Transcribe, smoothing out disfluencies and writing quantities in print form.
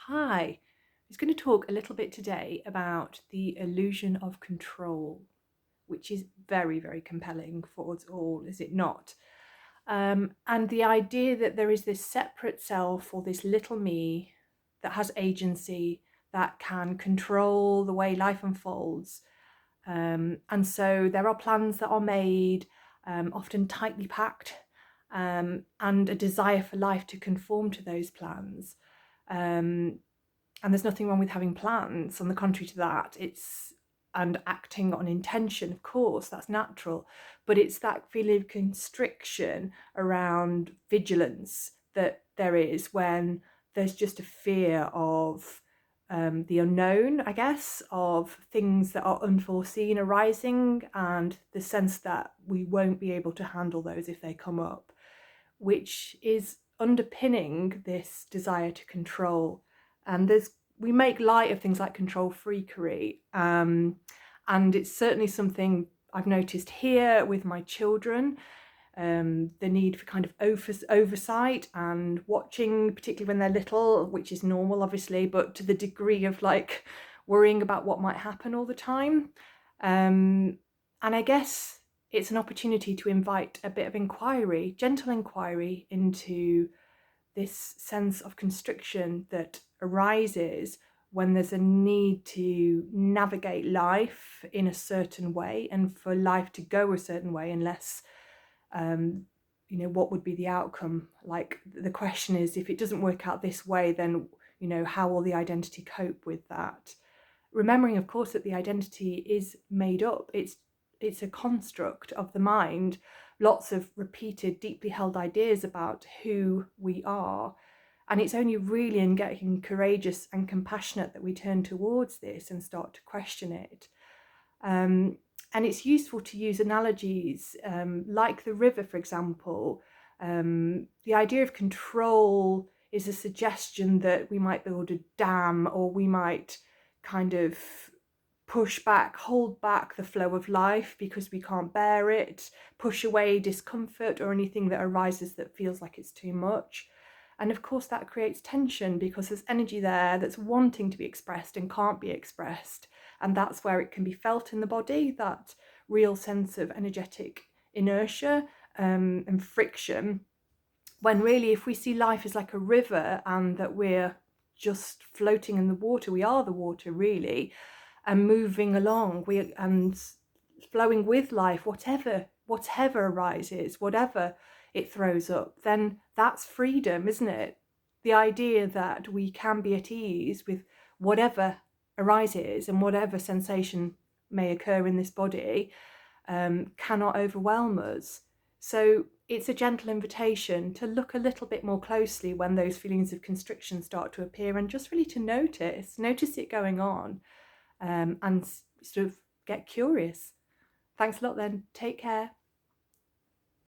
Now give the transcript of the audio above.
Hi, I was going to talk a little bit today about the illusion of control, which is very, very compelling for us all, is it not? And the idea that there is this separate self or this little me that has agency, that can control the way life unfolds. And so there are plans that are made, often tightly packed, and a desire for life to conform to those plans. And there's nothing wrong with having plans. On the contrary to that, and acting on intention, of course, that's natural. But it's that feeling of constriction around vigilance that there is when there's just a fear of the unknown, I guess, of things that are unforeseen arising, and the sense that we won't be able to handle those if they come up, which is underpinning this desire to control. And we make light of things like control freakery, and it's certainly something I've noticed here with my children. The need for kind of oversight and watching, particularly when they're little, which is normal, obviously, but to the degree of like worrying about what might happen all the time. And I guess it's an opportunity to invite a bit of inquiry, gentle inquiry, into this sense of constriction that arises when there's a need to navigate life in a certain way and for life to go a certain way, unless what would be the outcome? Like, the question is, if it doesn't work out this way, then how will the identity cope with that? Remembering, of course, that the identity is made up. It's a construct of the mind, lots of repeated, deeply held ideas about who we are. And it's only really in getting courageous and compassionate that we turn towards this and start to question it. And it's useful to use analogies like the river, for example. The idea of control is a suggestion that we might build a dam, or we might kind of hold back the flow of life because we can't bear it, push away discomfort or anything that arises that feels like it's too much. And of course that creates tension because there's energy there that's wanting to be expressed and can't be expressed. And that's where it can be felt in the body, that real sense of energetic inertia and friction. When really, if we see life as like a river and that we're just floating in the water, we are the water really, and moving along, and flowing with life, whatever arises, whatever it throws up, then that's freedom, isn't it? The idea that we can be at ease with whatever arises and whatever sensation may occur in this body cannot overwhelm us. So it's a gentle invitation to look a little bit more closely when those feelings of constriction start to appear, and just really to notice it going on, and sort of get curious. Thanks a lot then. Take care.